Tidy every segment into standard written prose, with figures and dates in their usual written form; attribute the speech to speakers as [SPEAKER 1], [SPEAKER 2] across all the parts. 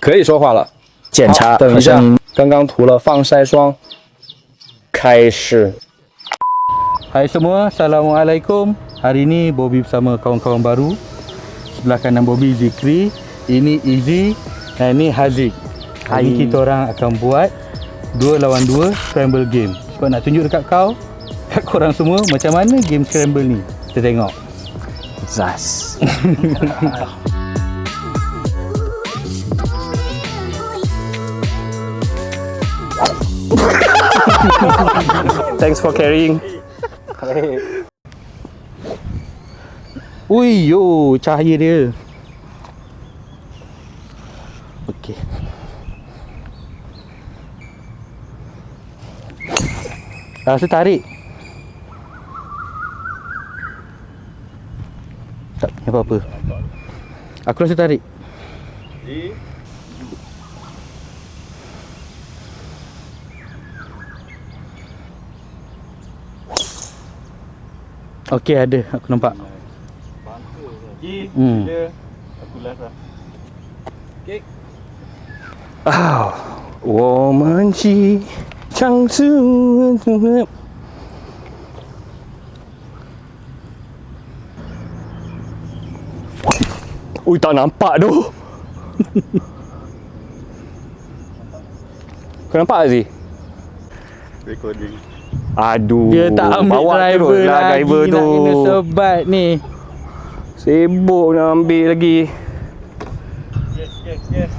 [SPEAKER 1] 可以说话了。
[SPEAKER 2] 检查，
[SPEAKER 1] 等一下
[SPEAKER 2] 好像，
[SPEAKER 1] 刚刚涂了防晒霜。
[SPEAKER 2] 开始。
[SPEAKER 3] Hai semua, Assalamualaikum. Hari ini Bobby bersama kawan-kawan baru. Sebelah kanan Bobby Zikri, ini Izzy dan ini Haziq. Hari ini kita orang akan buat 2 lawan 2 scramble game. Sebab nak tunjuk dekat kau, kat korang semua macam mana game scramble ni. Kita tengok.
[SPEAKER 2] Zas. Thanks for carrying.
[SPEAKER 3] Ui yo, cahaya dia. Okey. Rasa tarik. Tak punya apa-apa. Aku rasa tarik. Okey, ada. Aku nampak.
[SPEAKER 4] Aku last lah.
[SPEAKER 2] 我们一唱出。Ui, tak nampak tu. Kau nampak tak Zee?
[SPEAKER 4] Recording.
[SPEAKER 2] Aduh,
[SPEAKER 3] Dia tak ambil
[SPEAKER 2] bawa
[SPEAKER 3] driver
[SPEAKER 2] terus lah
[SPEAKER 3] lagi,
[SPEAKER 2] driver tu.
[SPEAKER 3] nak kena sebat ni.
[SPEAKER 2] Sibuk nak ambil lagi.
[SPEAKER 4] Yes.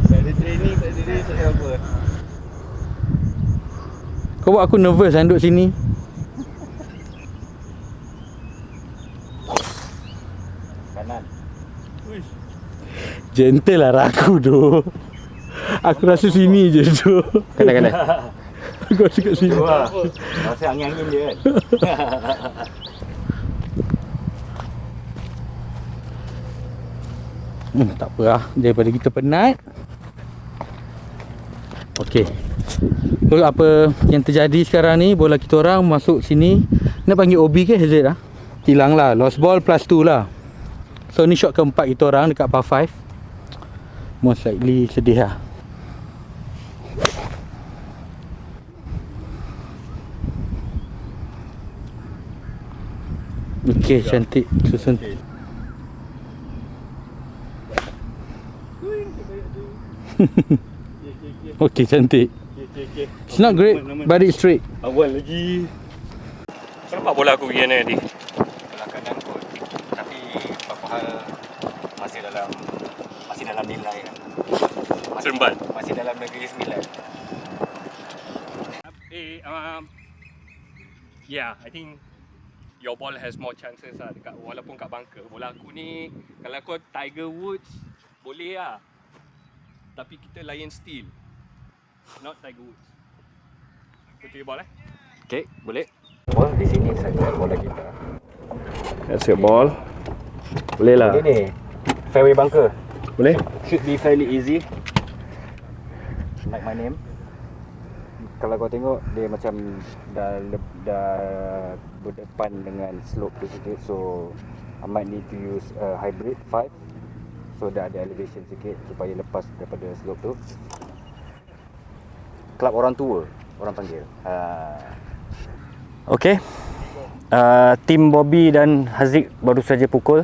[SPEAKER 4] Tak ada training, tak ada race, tak ada apa.
[SPEAKER 3] Kau buat aku nervous lah duduk sini.
[SPEAKER 4] Kanan.
[SPEAKER 3] Gentle lah aku tu. Aku rasa sini je tu.
[SPEAKER 2] Kena.
[SPEAKER 3] Aku rasa kat sini.
[SPEAKER 4] Wah, rasa angin-angin je kan.
[SPEAKER 3] Tak apa lah, daripada kita penat. Okey. So, apa yang terjadi sekarang ni, bola kita orang masuk sini. Nak panggil OB ke HZ lah? Hilang lah, lost ball plus 2 lah. So ni shot keempat kita orang dekat par 5. Most likely sedih lah. Okey, cantik. Susun. Okey, cantik. It's not great, but it's straight.
[SPEAKER 4] Awal lagi.
[SPEAKER 2] Kau nampak bola aku pergi mana tadi?
[SPEAKER 4] Belah kanan kot. Tapi apa hal masih dalam nilai kan.
[SPEAKER 2] Seremban.
[SPEAKER 4] Masih dalam negeri 9.
[SPEAKER 2] Yeah, I think your ball has more chances lah dekat, walaupun kat bunker. Bola aku ni, kalau kau Tiger Woods, boleh lah. Tapi kita Lion Steel, not Tiger Woods. Putih ball
[SPEAKER 4] Okay, boleh. Ball di sini saja bola kita.
[SPEAKER 2] That's your ball. Boleh lah.
[SPEAKER 4] Ini fairway bunker.
[SPEAKER 2] Boleh?
[SPEAKER 4] Should be fairly easy. Like my name. Kalau kau tengok dia macam dah berdepan dengan slope tu sikit, so I might need to use a hybrid 5. So dah ada elevation sikit supaya lepas daripada slope tu. Kelab orang tua orang panggil.
[SPEAKER 2] Okay. Tim Bobby dan Haziq baru saja pukul.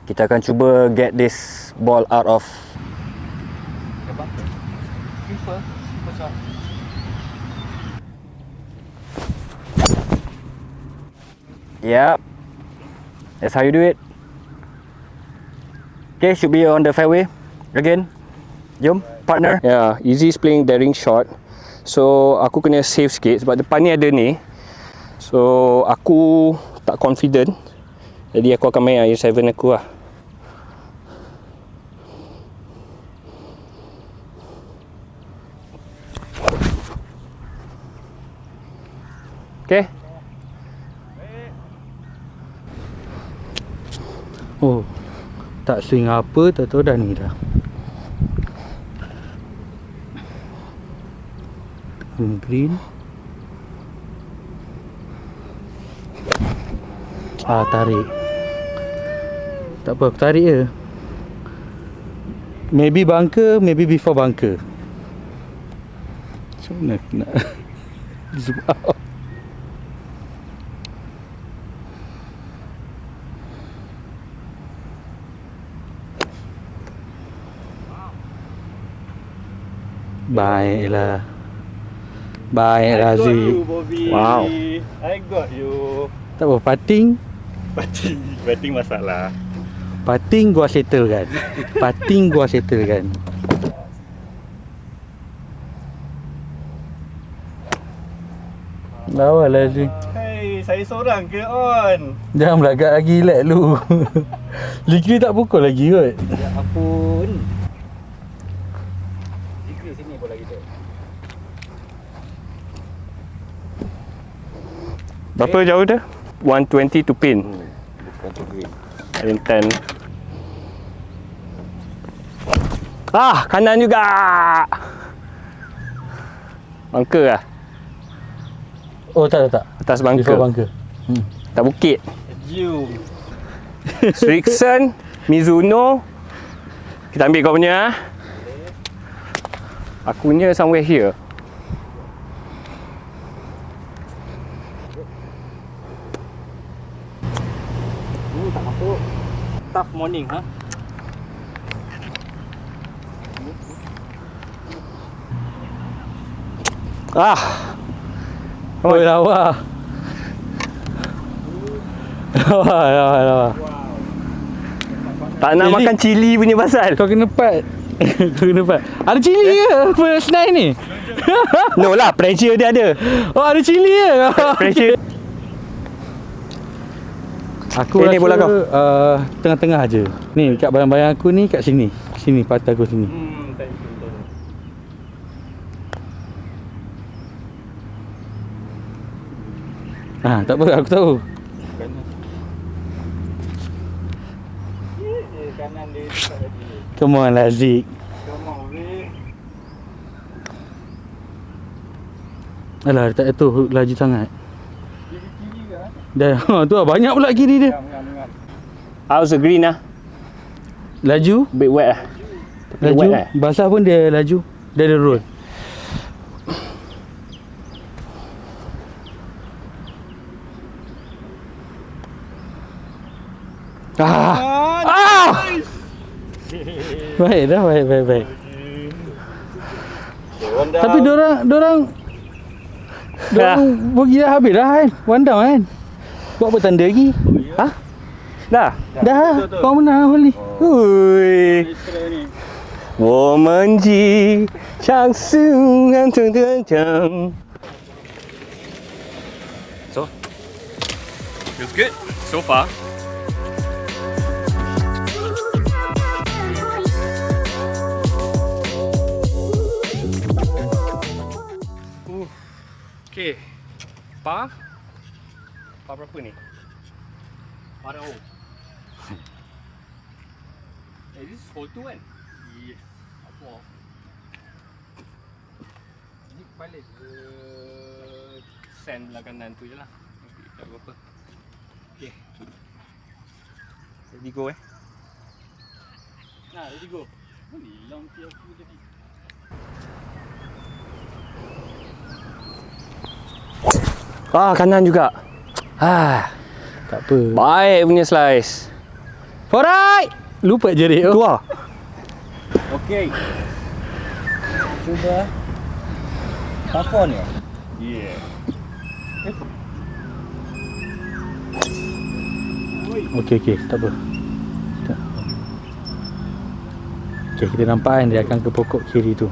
[SPEAKER 2] Kita akan cuba get this ball out of Yep. That's how you do it. Okay, should be on the fairway again. Jom, partner. Yeah, Izzy's playing daring shot. So, aku kena save sikit sebab depan ni ada ni. So, aku tak confident. Jadi aku akan main air 7 aku lah. Okay.
[SPEAKER 3] Oh, tak swing apa, tak tahu dah ni dah. Green. Tarik. Tak apa, aku tarik je. Maybe bunker, maybe before bunker. Macam mana aku nak zoom out? Baiklah. Baiklah Zee.
[SPEAKER 2] Wow.
[SPEAKER 5] I got you.
[SPEAKER 3] Tak apa, putting
[SPEAKER 5] Batting masalah.
[SPEAKER 3] Putting gua settlekan. Putting gua settlekan. Lawalah Zee.
[SPEAKER 5] Hey, saya seorang ke on?
[SPEAKER 3] Jangan belagak lagi let lu. Zikri tak pukul lagi kot.
[SPEAKER 4] Ya ampun. Zikri sini bola kita.
[SPEAKER 2] Berapa jauh dah? 120 to pin.
[SPEAKER 4] Bukan tu green.
[SPEAKER 2] In 10. Ah, kanan juga. Bunker lah.
[SPEAKER 3] Oh tak.
[SPEAKER 2] Atas
[SPEAKER 3] Before
[SPEAKER 2] bunker.
[SPEAKER 3] bunker.
[SPEAKER 2] Tak bukit.
[SPEAKER 5] You.
[SPEAKER 2] Strixon, Mizuno. Kita ambil kau punya. Aku punya somewhere here.
[SPEAKER 4] Tak masuk.
[SPEAKER 5] Tough morning, ha?
[SPEAKER 2] Ah.
[SPEAKER 3] Oh lawa. Lawa.
[SPEAKER 2] Tak nak
[SPEAKER 3] Jadi-
[SPEAKER 2] makan cili punya pasal.
[SPEAKER 3] Kau kena part. Kau kena part. Ada cili ke first night ni?
[SPEAKER 2] No lah, pressure dia ada.
[SPEAKER 3] Oh ada cili ke?
[SPEAKER 2] Pressure.
[SPEAKER 3] Aku
[SPEAKER 2] Ni
[SPEAKER 3] rasa
[SPEAKER 2] bola kau.
[SPEAKER 3] Tengah-tengah je. Ni kat bayang-bayang aku ni kat sini. Sini patah aku sini.
[SPEAKER 5] Thank you.
[SPEAKER 3] Tak apa aku tahu.
[SPEAKER 5] Kanan dia tak lagi.
[SPEAKER 3] Come on lah Zik.
[SPEAKER 5] Come on, weh.
[SPEAKER 3] Alah tak tu laju sangat.
[SPEAKER 5] Kiri-kiri ke?
[SPEAKER 3] Dah tu lah banyak pula kiri dia.
[SPEAKER 5] Ngam.
[SPEAKER 2] How's the green lah?
[SPEAKER 3] Laju,
[SPEAKER 2] Bit wet lah. Tapi
[SPEAKER 3] laju.
[SPEAKER 2] wet lah.
[SPEAKER 3] Basah pun dia laju. Dia ada roll. Baik dah, baik. Tapi dorang pergi dah habis dah kan. One down kan. Buat apa tanda lagi?
[SPEAKER 2] Ha? Dah.
[SPEAKER 3] Dah, kau menang hole ni.
[SPEAKER 2] Hui. 我们即相思安静的讲。So, feels good so far. Okay, par berapa ni? Par dah hole. This is hole 2 kan? Yes. Aku off. Ni balik ke sand belah kanan tu je lah. Tak berapa. Okay. Ready go
[SPEAKER 5] Nah, ready go. Boleh long tiap aku tadi.
[SPEAKER 2] Kanan juga.
[SPEAKER 3] Tak apa.
[SPEAKER 2] Baik punya slice.
[SPEAKER 3] Alright. Lupa jerit tu.
[SPEAKER 2] Keluar.
[SPEAKER 4] Okey. Cuba. Telefon ya?
[SPEAKER 5] Yeah.
[SPEAKER 3] Okey, tak apa. Okey, kita nampak kan dia akan ke pokok kiri tu.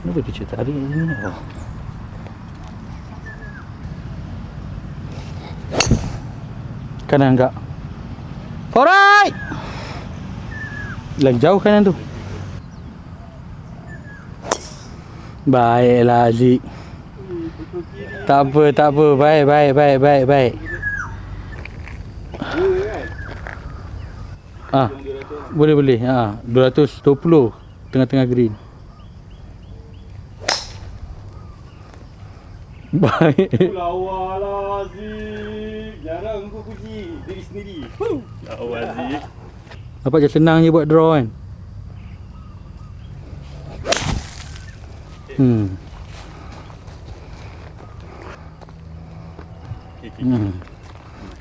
[SPEAKER 3] Kenapa dia cerita tarik ni? Oh. Kanan enggak? Alright! Lagi jauh kanan tu. Baiklah Zik. Tak apa. Baik. Boleh. 220 tengah-tengah green. Baik.
[SPEAKER 5] Lawa lah Zik. Jarang kau puji diri sendiri. Awal Aziz.
[SPEAKER 3] Nampak je senang je buat draw kan.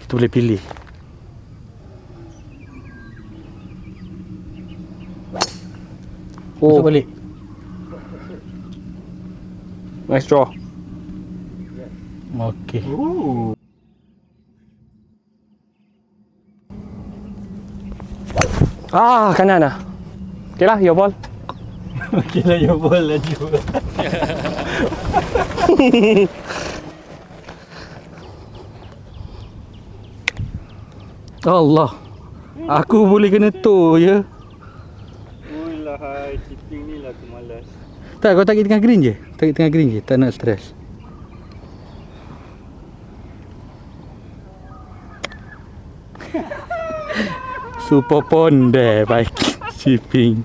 [SPEAKER 3] Kita boleh pilih. Masuk balik.
[SPEAKER 2] Nice draw.
[SPEAKER 3] Okey.
[SPEAKER 2] Kanan lah. Okay lah, your ball.
[SPEAKER 5] Okey lah, your ball laju.
[SPEAKER 3] Allah. Aku boleh kena toe je.
[SPEAKER 5] Ui lah, hai. Chipping ni lah aku malas.
[SPEAKER 3] Tak, kau target tengah green je. Target tengah green je, tak nak stres. Super ponde baik shipping.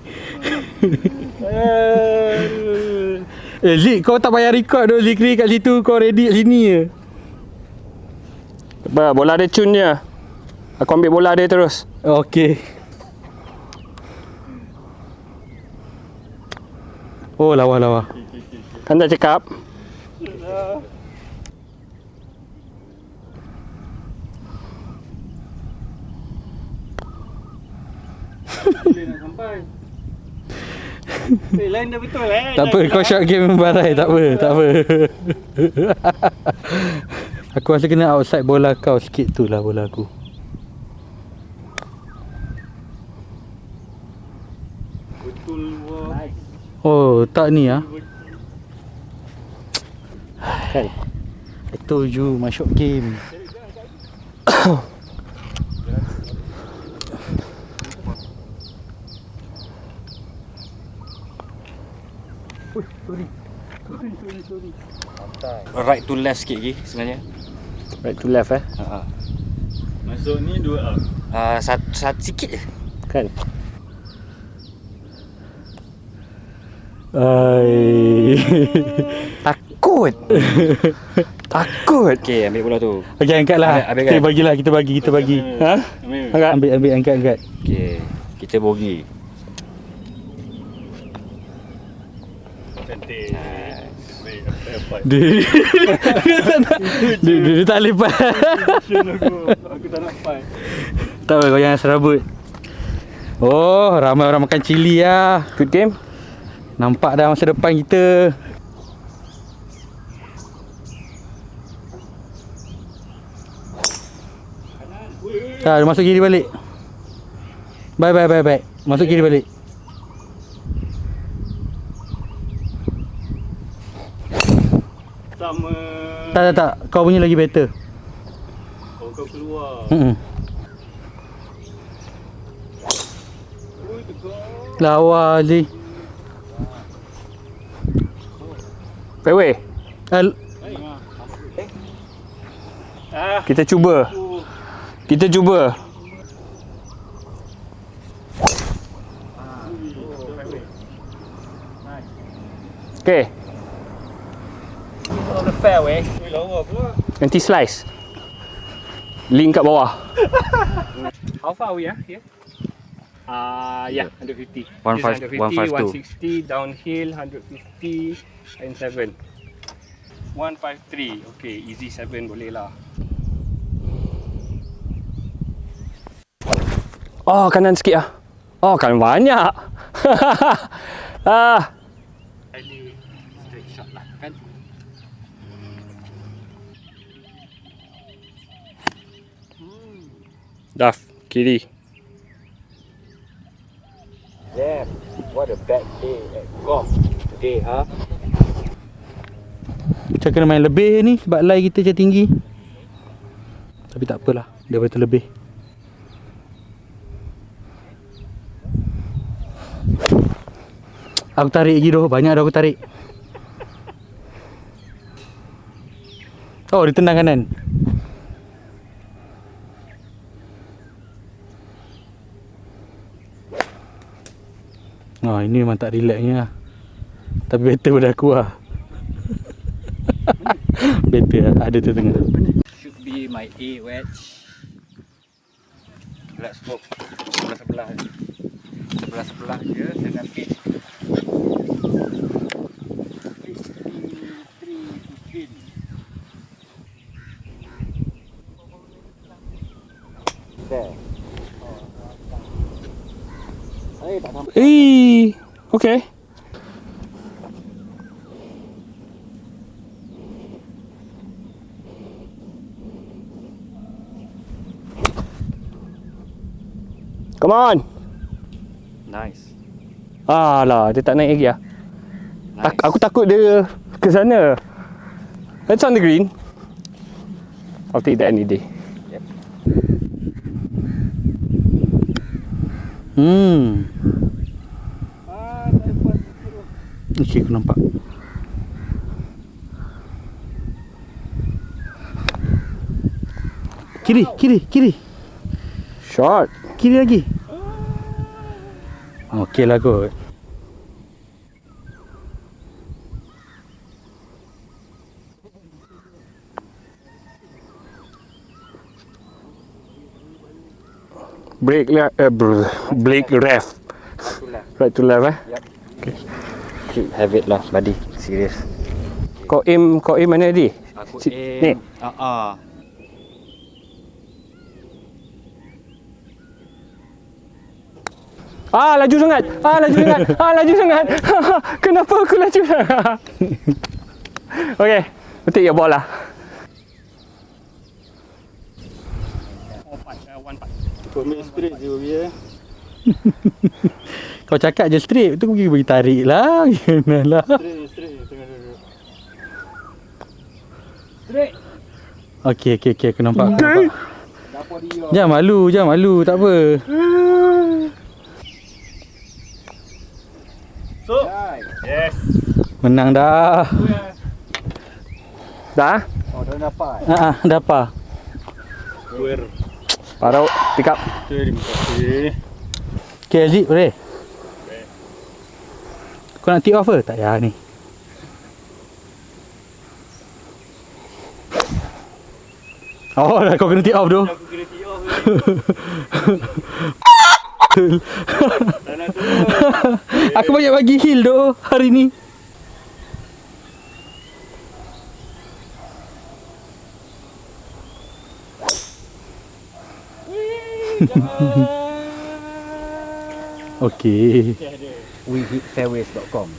[SPEAKER 3] Zik, kau tak payah record tu Zikri kat situ, kau ready kat sini je.
[SPEAKER 2] Bola dia cun je. Aku ambil bola dia terus.
[SPEAKER 3] Okey. Oh, lawa.
[SPEAKER 2] Kan tak cakap.
[SPEAKER 5] Bila nak sampai. Line dah betul
[SPEAKER 3] Tak apa, kau shot game barai, tak apa. Aku rasa kena outside bola kau sikit tu lah bola aku.
[SPEAKER 5] Betul wah.
[SPEAKER 3] Oh, tak ni ah.
[SPEAKER 2] Kan?
[SPEAKER 3] I told you, my shot game.
[SPEAKER 5] Sorry.
[SPEAKER 4] Right to left sikit lagi sebenarnya.
[SPEAKER 2] Right to left
[SPEAKER 5] Masuk ni 2 up.
[SPEAKER 4] Satu sikit je.
[SPEAKER 2] Kan? Takut.
[SPEAKER 4] Okey, ambil bola tu.
[SPEAKER 3] Okey, angkat lah.
[SPEAKER 4] Ambil,
[SPEAKER 3] Okay, bagilah, kita bagi.
[SPEAKER 2] Ha?
[SPEAKER 5] Ambil.
[SPEAKER 3] Ambil, angkat.
[SPEAKER 4] Okey, kita bogi.
[SPEAKER 5] Cantik. Baik, apa-apa.
[SPEAKER 3] Dia tak lepas.
[SPEAKER 5] Aku tak nak fight.
[SPEAKER 3] Tak apa, kau jangan serabut. Oh, ramai orang makan cili lah.
[SPEAKER 2] Good game.
[SPEAKER 3] Nampak dah masa depan kita. Dia masuk kiri balik. Baik. Masuk kiri balik.
[SPEAKER 5] Sama.
[SPEAKER 3] Tak. Kau punya lagi better.
[SPEAKER 5] Oh, kau keluar. Ui, tegak.
[SPEAKER 3] Lawa je.
[SPEAKER 2] Fairway. Kita cuba. Okay. On the fairway.
[SPEAKER 5] Ui, lawa pula.
[SPEAKER 2] Nanti slice. Link kat bawah. How far are we here? Yeah, 150.
[SPEAKER 4] 150,
[SPEAKER 2] 160, downhill 150 and 7. 153. Okay, easy 7 boleh lah. Oh, kanan sikit ah. Oh, kanan banyak.
[SPEAKER 5] Highly straight shot lah kan.
[SPEAKER 2] Daf, kiri.
[SPEAKER 4] Damn, what a bad day at golf today, huh?
[SPEAKER 3] Macam kena main lebih ni sebab line kita macam tinggi. Tapi tak apalah, dia boleh terlebih. Aku tarik lagi tu, banyak dah aku tarik. Oh, dia tendang kanan. Oh, ini memang tak relaxnya lah. Tapi better pada aku lah. Better lah, ada tu tengah.
[SPEAKER 4] Should be my A wedge. Let's go. Sebelah-sebelah je. Sebelah-sebelah je dengan pitch. There. Tak sampai.
[SPEAKER 2] Okay. Come on.
[SPEAKER 4] Nice.
[SPEAKER 2] Alah, dia tak naik lagi lah.
[SPEAKER 4] Nice.
[SPEAKER 2] Aku takut dia ke sana. It's on the green. I'll take that any day.
[SPEAKER 4] Yep.
[SPEAKER 3] Okay, aku nampak. Kiri.
[SPEAKER 2] Shot.
[SPEAKER 3] Kiri lagi. Okey lah kot.
[SPEAKER 2] Break left. Right to left
[SPEAKER 4] Yep. Okay. Should have it lah, buddy. Serious.
[SPEAKER 2] Kau aim mana tadi?
[SPEAKER 4] Aku
[SPEAKER 2] Ni.
[SPEAKER 4] aim.
[SPEAKER 2] Laju sangat. Laju sangat. Kenapa aku laju sangat? Okay, we'll take your ball lah.
[SPEAKER 5] For me straight je Bobby
[SPEAKER 3] Kau cakap je straight, tu pergi bagi tarik lah. Kenalah.
[SPEAKER 5] Straight tengah duduk.
[SPEAKER 3] Okey, aku nampak. Jangan malu, tak apa.
[SPEAKER 5] So yes.
[SPEAKER 3] Menang dah.
[SPEAKER 2] Dah?
[SPEAKER 4] Oh, dah dapat.
[SPEAKER 3] Dapat.
[SPEAKER 5] Square.
[SPEAKER 2] Parau, pick up.
[SPEAKER 5] Terima kasih.
[SPEAKER 3] Okay, Aziz, boleh? Kau nak tee off ke? Tak payah ni. Oh, dah kau kena tee off tu.
[SPEAKER 5] Aku kena tee off Tak nak tu.
[SPEAKER 3] Aku banyak bagi heal tu hari ni. Okey.
[SPEAKER 4] WeHitFairways.com.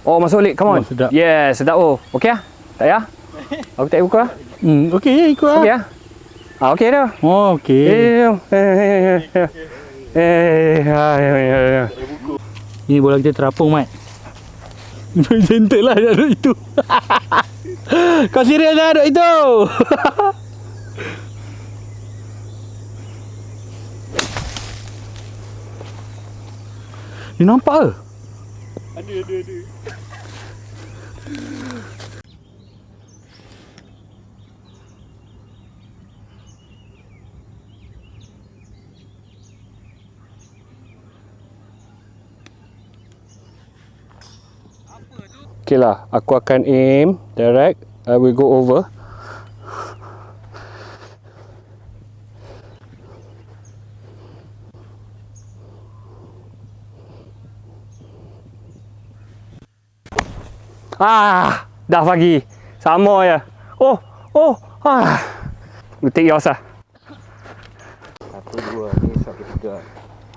[SPEAKER 2] Oh, masuk balik. Come on.
[SPEAKER 3] Oh, sedap.
[SPEAKER 2] Yes, sedap. Oh, okay lah? Tak payah? Aku tak ikut lah.
[SPEAKER 3] Okey, ikut lah.
[SPEAKER 2] Okay lah? Okay dah.
[SPEAKER 3] Oh, okey. Ni bola kita terapung, Mat. Gentle lah nak duduk itu. Kau serius lah duduk itu. Ni nampak ke?
[SPEAKER 5] Ada.
[SPEAKER 2] Okay lah, aku akan aim direct. I will go over. Dah pagi. Sama je. You take yours lah.
[SPEAKER 4] 1, 2, ni shot ketiga.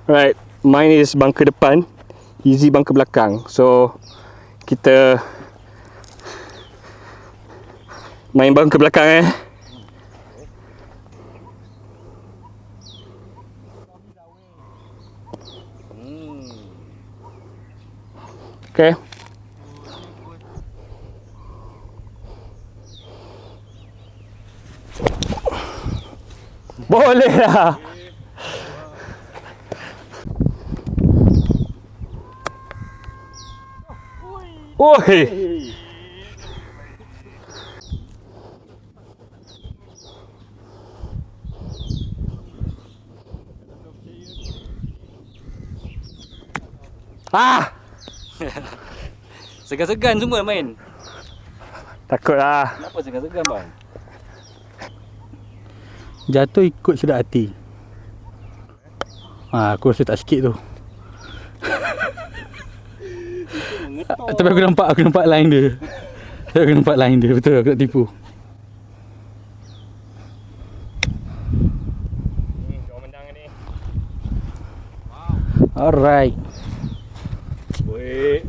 [SPEAKER 2] Right, mine is bunker depan, Easy bunker belakang. So kita main bunker belakang Okay. Boleh lah. Oi.
[SPEAKER 4] Segan-segan semua main.
[SPEAKER 2] Takutlah.
[SPEAKER 4] Kenapa segan-segan bang?
[SPEAKER 3] Jatuh ikut sedap hati. Aku rasa tak sikit tu. Tapi aku nampak line dia. Aku nampak line dia. Betul, aku tak tipu.
[SPEAKER 2] Kau menang ni.
[SPEAKER 3] Alright.
[SPEAKER 2] Wait.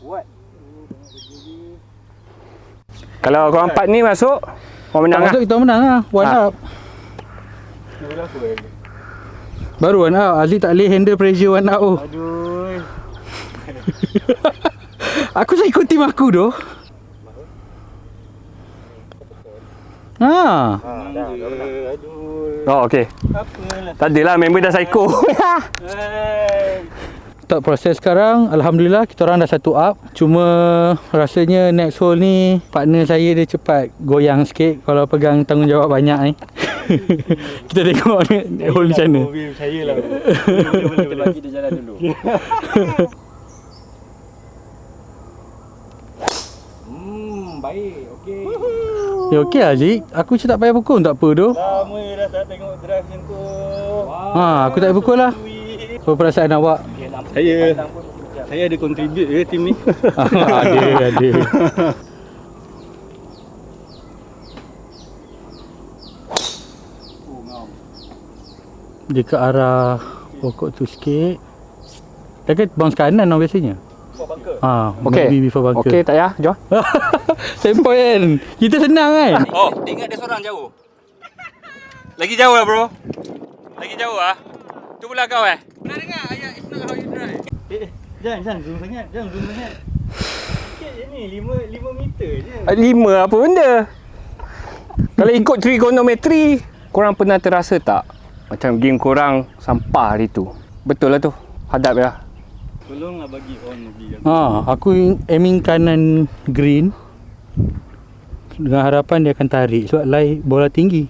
[SPEAKER 4] What?
[SPEAKER 2] Kalau korang 4 ni masuk, korang menang lah.
[SPEAKER 3] Masuk kita menang lah. One up. Baru one up. Aziz tak boleh handle pressure one up tu.
[SPEAKER 5] Aduh.
[SPEAKER 3] Aku tak ikut tim aku tu.
[SPEAKER 4] Dah menang.
[SPEAKER 5] Aduh.
[SPEAKER 2] Oh, okey.
[SPEAKER 5] Apalah.
[SPEAKER 2] Tak adalah, member dah psycho.
[SPEAKER 3] Tak proses sekarang, Alhamdulillah kita orang dah 1 up. Cuma rasanya next hole ni partner saya dia cepat goyang sikit kalau pegang tanggungjawab banyak ni. Kita tengok ni hole macam mana.
[SPEAKER 5] Saya lah.
[SPEAKER 4] Kita bagi dia jalan dulu. Baik. Okey.
[SPEAKER 3] Ya okey Aziz, aku macam tak payah pukul tak apa tu.
[SPEAKER 5] Lama dah tak tengok drive macam tu.
[SPEAKER 3] Aku tak payah pukul lah. Apa perasaan awak?
[SPEAKER 5] Saya ada contribute ke tim ni?
[SPEAKER 3] Ada. Dia ke arah pokok tu sikit. Dia kan bounce kanan tau biasanya.
[SPEAKER 2] Okey.
[SPEAKER 3] Maybe before bunker.
[SPEAKER 2] Okey, tak payah. Jom.
[SPEAKER 3] Sempoi kan. Kita senang kan.
[SPEAKER 2] Oh, dia ingat dia seorang jauh. Lagi jauh lah bro. Lagi jauh lah. Tu pula kau Pernah dengar ayat it's not how you drive?
[SPEAKER 5] Jangan zoom sangat. Sikit je ni, 5 meter je.
[SPEAKER 2] 5 apa benda? Kalau ikut trigonometri, korang pernah terasa tak? Macam game korang sampah hari tu. Betul lah tu. Hadap ya.
[SPEAKER 5] Tolonglah bagi on lagi.
[SPEAKER 3] Aku aiming kanan green dengan harapan dia akan tarik sebab lie bola tinggi.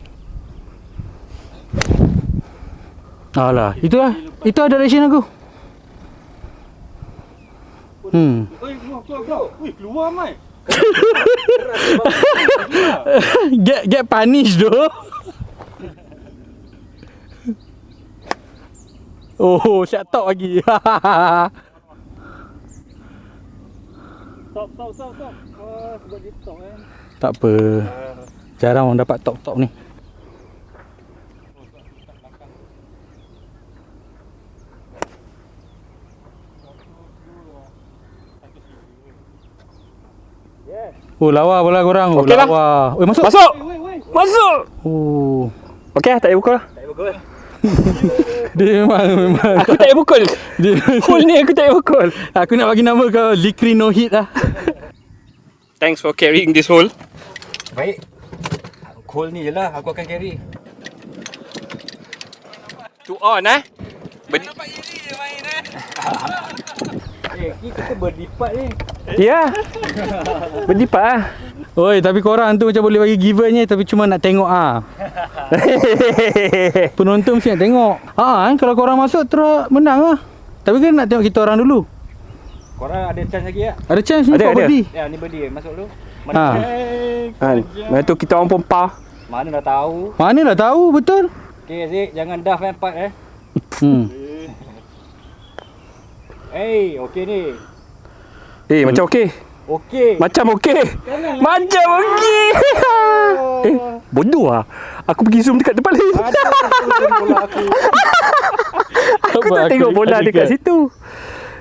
[SPEAKER 3] Alah, itu direction aku.
[SPEAKER 5] Oi, keluar. Ui, keluar mai.
[SPEAKER 3] Get punish tu. Oh, shut top lagi.
[SPEAKER 5] Stop. Sebab dia stop kan.
[SPEAKER 3] Tak apa. Jarang orang dapat top ni. Oh, lawa bola korang. Oh,
[SPEAKER 2] Okey lah.
[SPEAKER 3] lawa. Oi, masuk.
[SPEAKER 2] Masuk! Masuk!
[SPEAKER 3] Oh.
[SPEAKER 2] Okey, tak payah pukul lah.
[SPEAKER 3] Dia memang
[SPEAKER 2] Aku tak payah pukul.
[SPEAKER 3] dia,
[SPEAKER 2] Hole ni aku tak payah pukul.
[SPEAKER 3] aku nak bagi nama kau Zikri no hit lah.
[SPEAKER 2] Thanks for carrying this hole.
[SPEAKER 4] Baik. Hole ni je lah aku akan carry.
[SPEAKER 2] To on
[SPEAKER 4] Ni kita berlipat ni.
[SPEAKER 2] Ya. Berlipat lah.
[SPEAKER 3] Oi, tapi korang tu macam boleh bagi given je tapi cuma nak tengok penonton mesti nak tengok. Kalau korang masuk terus menang lah. Tapi kan nak tengok kita orang dulu.
[SPEAKER 4] Korang ada chance lagi tak?
[SPEAKER 3] Ada chance ni
[SPEAKER 2] Ada,
[SPEAKER 3] for
[SPEAKER 2] ada.
[SPEAKER 3] body.
[SPEAKER 4] Ya, ni berdiri. Masuk dulu.
[SPEAKER 2] Mana tu kita orang pompa.
[SPEAKER 4] Mana dah tahu.
[SPEAKER 3] Mana dah tahu betul.
[SPEAKER 4] Okey Zik, jangan daft part okey ni.
[SPEAKER 2] Macam okey.
[SPEAKER 4] Okey.
[SPEAKER 2] Macam okey. Macam okey. Bodoh lah. Aku pergi zoom dekat tempat lain.
[SPEAKER 4] Bola aku.
[SPEAKER 2] Aku tak tengok bola dekat situ.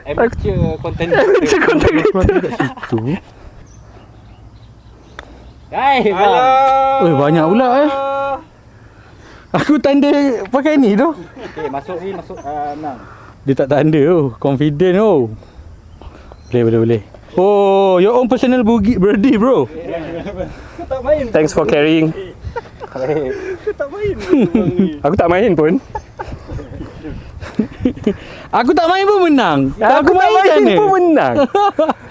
[SPEAKER 4] Amateur content.
[SPEAKER 3] Dekat situ.
[SPEAKER 4] Hai,
[SPEAKER 3] Oi, banyak pula Aku tanda pakai ni tu.
[SPEAKER 4] Okey, masuk ni, menang.
[SPEAKER 3] Dia tak tanda confident Boleh. Oh, your own personal birdie bro.
[SPEAKER 5] Kau tak main.
[SPEAKER 2] Thanks for carrying.
[SPEAKER 5] Kau tak main.
[SPEAKER 2] Aku tak main pun.
[SPEAKER 3] Aku tak main pun menang.
[SPEAKER 2] Aku
[SPEAKER 3] main
[SPEAKER 2] tak main pun menang.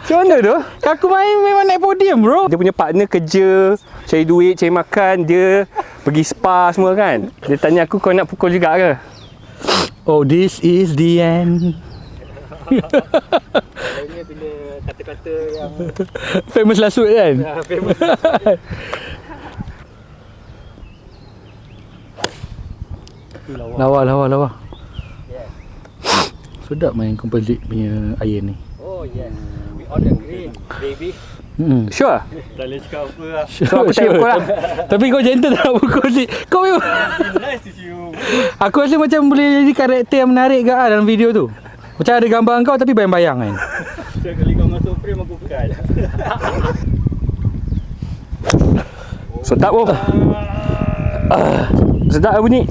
[SPEAKER 2] Macam mana tu?
[SPEAKER 3] Aku main memang naik podium bro.
[SPEAKER 2] Dia punya partner kerja, cari duit, cari makan, dia pergi spa semua kan. Dia tanya aku, kau nak pukul juga ke?
[SPEAKER 3] Oh, this is the end.
[SPEAKER 5] Lainnya bila kata-kata yang
[SPEAKER 3] Famous lasut kan?
[SPEAKER 5] famous.
[SPEAKER 3] Lawa. Sedap main composite punya iron ni.
[SPEAKER 5] Oh yes. We on the green, baby.
[SPEAKER 2] Sure.
[SPEAKER 5] Tak boleh cakap apa lah.
[SPEAKER 2] So aku tak pukul lah.
[SPEAKER 3] Tapi kau gentle tak nak pukul si. Kau memang
[SPEAKER 5] Nice if you.
[SPEAKER 3] aku rasa macam boleh jadi karakter yang menarik ke dalam video tu. Macam ada gambar kau tapi bayang-bayang kan.
[SPEAKER 5] Setiap kali kau masuk frame aku cut.
[SPEAKER 2] Sedap oh. Sedap bunyi.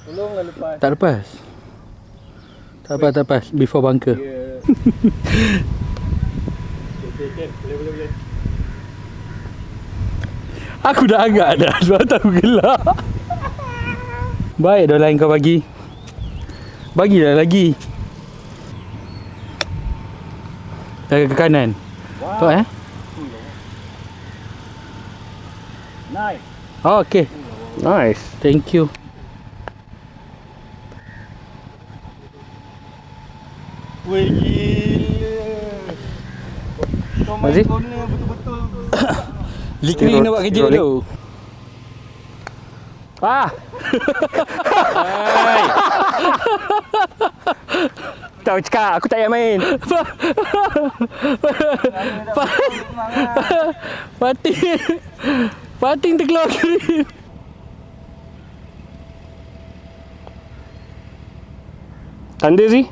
[SPEAKER 5] Tolonglah lepas.
[SPEAKER 3] Tak lepas. Tak lepas. Before bunker.
[SPEAKER 5] Okay, boleh.
[SPEAKER 3] Aku dah agak dah sebab tu aku gelak. Baik dah lain kau bagi. Bagilah lagi. Dah ke kanan.
[SPEAKER 5] Wow.
[SPEAKER 3] Tu
[SPEAKER 5] Nice.
[SPEAKER 3] Oh, okay.
[SPEAKER 2] Nice.
[SPEAKER 3] Thank you.
[SPEAKER 5] Weh gila. Kau main
[SPEAKER 2] Mazif?
[SPEAKER 5] corner betul-betul.
[SPEAKER 3] Likri nak buat kerja tu.
[SPEAKER 2] Ah. Tahu cakap aku tak payah main.
[SPEAKER 3] Pating terkeluar green.
[SPEAKER 2] Tanda sih.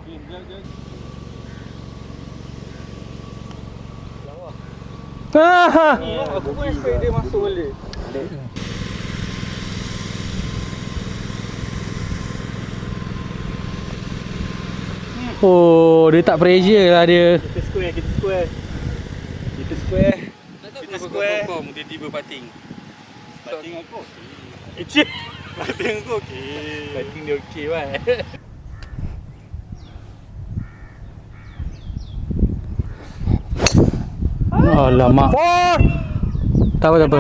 [SPEAKER 5] Aku pun expect dia masuk balik.
[SPEAKER 3] Oh, dia tak pressure lah dia.
[SPEAKER 5] Kita square.
[SPEAKER 3] Kau tiba-tiba pating.
[SPEAKER 5] Bating aku okey. Bating aku okey.
[SPEAKER 3] Pating dia okey kan. Alamak. Tak apa.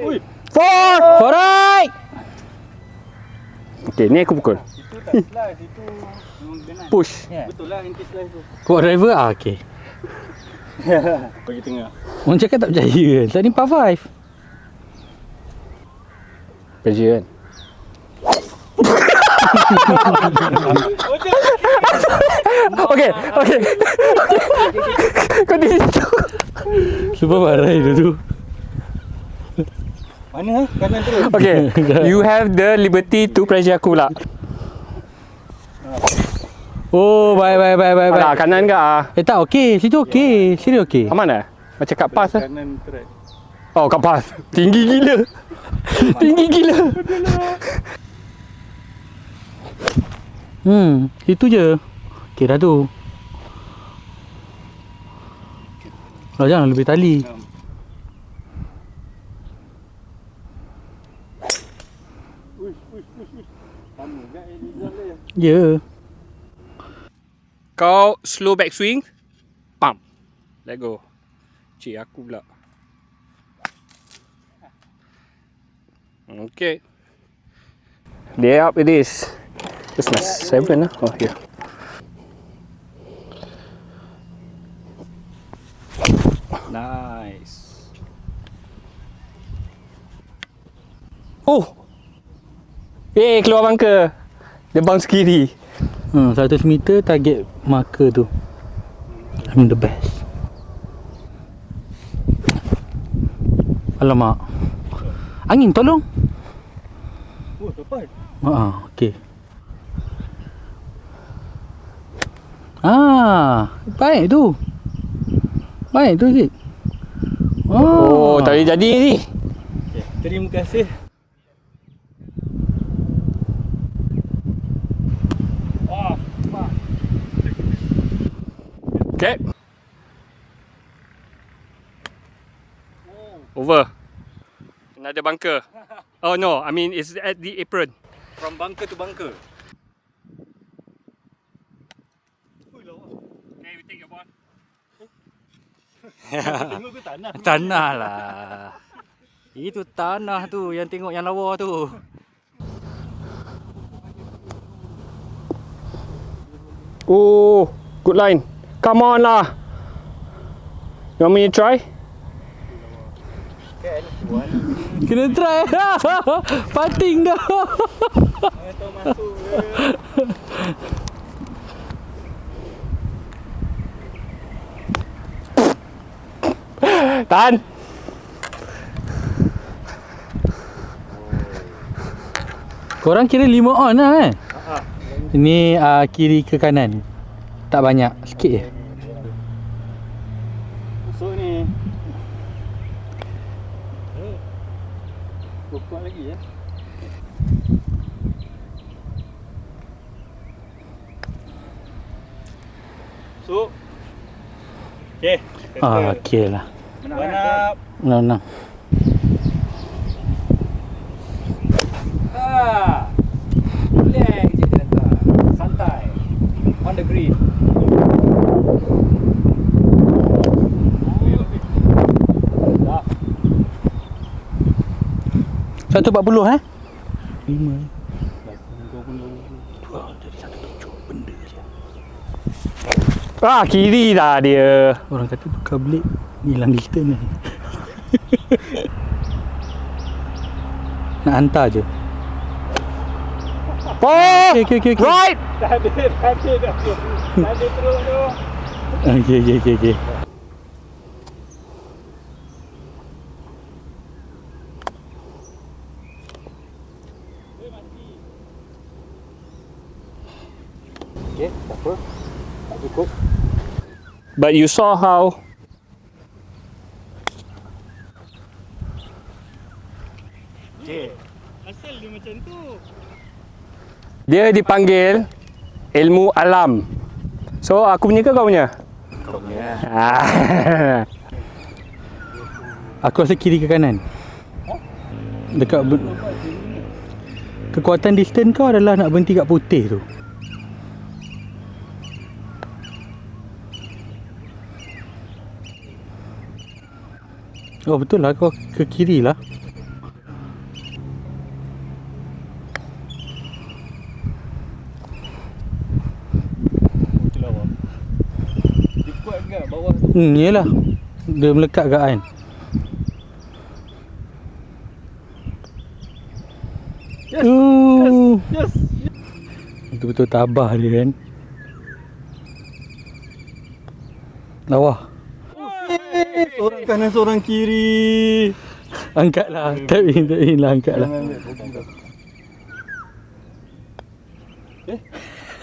[SPEAKER 5] Oi,
[SPEAKER 3] For right.
[SPEAKER 2] Okey, ni aku pukul.
[SPEAKER 5] itu tak slice, itu memang genan.
[SPEAKER 2] Push.
[SPEAKER 5] Betul lah anti slice tu.
[SPEAKER 3] Kau driver okey.
[SPEAKER 5] Bagi tengah.
[SPEAKER 3] Orang cakap tak percaya kan. Tadi par 5.
[SPEAKER 2] Pressure kan. Okey. Kau di situ.
[SPEAKER 3] Super marah itu tu.
[SPEAKER 5] Mana? Kanan terus.
[SPEAKER 2] Okay, you have the liberty to pressure aku pula.
[SPEAKER 3] Oh, bye.
[SPEAKER 2] Alah, kanan ke ah?
[SPEAKER 3] Tak okey. Situ okey. Sini okey.
[SPEAKER 2] Aman dah? Macam kat pas lah.
[SPEAKER 5] Kanan track.
[SPEAKER 2] Oh, kat pas. Tinggi gila. Tinggi gila.
[SPEAKER 3] Itu je. Okey dah tu. Oh, jangan lebih tali.
[SPEAKER 5] Sama juga Elizal dia.
[SPEAKER 3] Ya.
[SPEAKER 2] Kau slow back swing. Pam. Let go. Cik aku pula. Okay. Lay up it is. This is 7 lah. Oh, here.
[SPEAKER 5] Nice.
[SPEAKER 2] Oh. Keluar bunker. Dia bounce kiri.
[SPEAKER 3] 100 meter target marker tu. I'm the best. Alamak. Angin tolong.
[SPEAKER 5] Oh, tepat.
[SPEAKER 3] Okey. Baik tu. Baik tu Zik.
[SPEAKER 2] Oh, tak boleh jadi ni.
[SPEAKER 5] Okay, terima kasih.
[SPEAKER 2] Okay. Over. Another bunker. Oh no, I mean it's at the apron.
[SPEAKER 5] From bunker to bunker.
[SPEAKER 2] Okay, we take your ball.
[SPEAKER 5] Tengok ke tanah?
[SPEAKER 3] Tanah lah. Itu tanah tu yang tengok yang lawa tu.
[SPEAKER 2] Oh, good line. Come on lah. You want me to try?
[SPEAKER 3] Kena try. Pating dah.
[SPEAKER 5] Atau masuk ke.
[SPEAKER 2] Tahan.
[SPEAKER 3] Korang kira 5 on lah kan? Ini kiri ke kanan. Tak banyak, sikit je.
[SPEAKER 5] Masuk ni. Kuat lagi ya. Masuk. Okey.
[SPEAKER 3] Okey lah.
[SPEAKER 5] Menang.
[SPEAKER 3] Menang.
[SPEAKER 2] Relax je kena. Santai. On the green.
[SPEAKER 3] Satu 40 eh? 5.
[SPEAKER 2] Kiri dah dia.
[SPEAKER 3] Orang kata tukar blade hilang distance ni. Nak hantar je.
[SPEAKER 2] Oh!
[SPEAKER 3] Okey.
[SPEAKER 2] Right!
[SPEAKER 5] Dah ada terus tu.
[SPEAKER 3] Okey.
[SPEAKER 4] Okay, tak apa. Tak cukup.
[SPEAKER 2] But you saw how
[SPEAKER 5] Asal dia macam tu.
[SPEAKER 2] dia dipanggil ilmu alam. So aku punya ke kau punya?
[SPEAKER 4] Kau punya.
[SPEAKER 3] Aku rasa kiri ke kanan. Dekat kekuatan distance kau adalah nak berhenti kat putih tu. Oh betul lah, kau ke kiri lah.
[SPEAKER 5] Dia kuat ke bawah tu?
[SPEAKER 3] Yelah. Dia melekat kat An.
[SPEAKER 5] Yes.
[SPEAKER 3] Betul-betul tabah dia kan. Lawa.
[SPEAKER 5] Seorang kanan, seorang kiri.
[SPEAKER 3] Angkatlah. Tap in lah, angkatlah.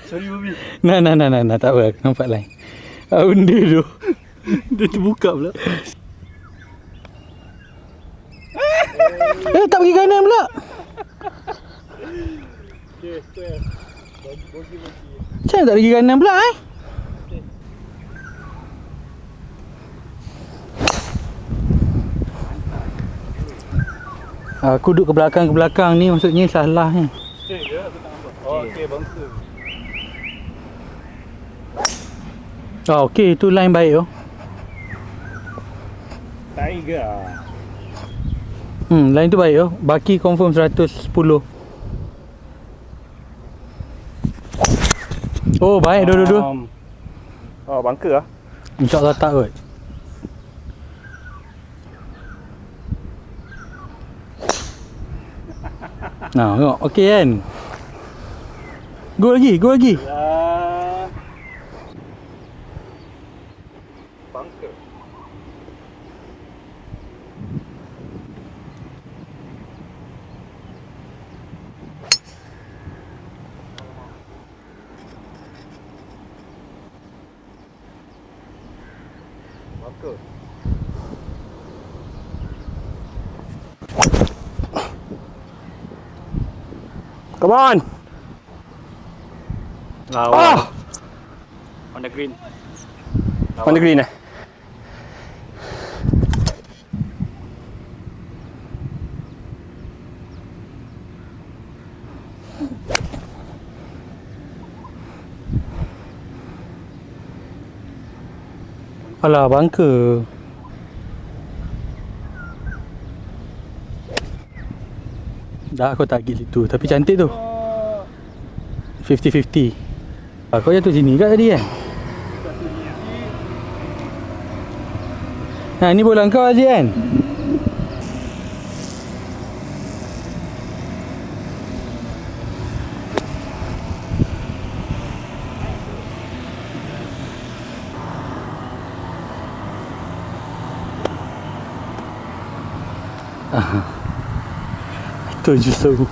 [SPEAKER 5] Sorry Bobby.
[SPEAKER 3] Nah, tak apa, aku nampak lain. Benda tu.
[SPEAKER 5] Dia terbuka pula.
[SPEAKER 3] Tak pergi kanan pula.
[SPEAKER 5] Okay, square. Bagi.
[SPEAKER 3] Macam mana tak pergi kanan pula Aku duduk ke belakang ni maksudnya salah ni.
[SPEAKER 5] Straight je aku tak nampak. Oh, okey, bouncer.
[SPEAKER 3] Okey, tu line baik tu.
[SPEAKER 5] Tiger.
[SPEAKER 3] Line tu baik tu. Baki confirm 110. Oh, baik dua-dua.
[SPEAKER 2] Oh, bunker lah.
[SPEAKER 3] InsyaAllah tak kot. Nah, tengok. Okey kan? Go lagi.
[SPEAKER 5] Ya.
[SPEAKER 2] Bunker. Bunker. Come on.
[SPEAKER 5] On the green.
[SPEAKER 2] On the green.
[SPEAKER 3] Alah, bunker. Dah aku target situ. Tapi cantik tu. 50-50. Kau jatuh sini kat tadi kan? Ha, ni bola kau Aziz kan? Itu justru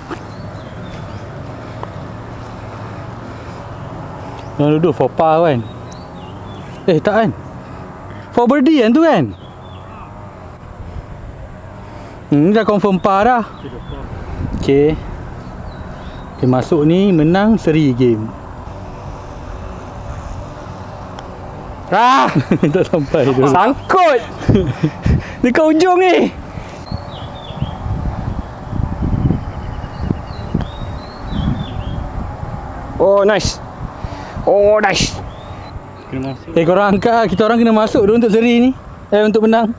[SPEAKER 3] yang duduk for par kan. Tak kan, for birdie kan tu kan. Ni dah confirm par dah. Okay, dia masuk ni menang seri game. Tak sampai tu.
[SPEAKER 2] Sangkut. Dekat ujung ni. Oh nice. Oh nice.
[SPEAKER 3] Korang angkat lah. Kita orang kena masuk dulu untuk seri ni. Untuk menang.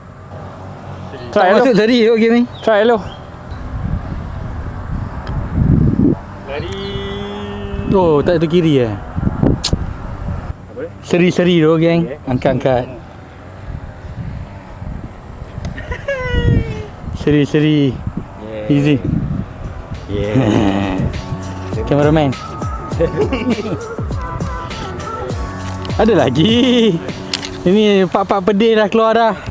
[SPEAKER 2] Try
[SPEAKER 3] masuk seri tu game ni.
[SPEAKER 2] Try lo.
[SPEAKER 5] Lari.
[SPEAKER 3] Oh, tak tu kiri eh. Seri-seri tu geng. Angkat-angkat. Seri-seri. Easy. Cameraman. Ada lagi. Ini pak-pak pedih dah keluar dah.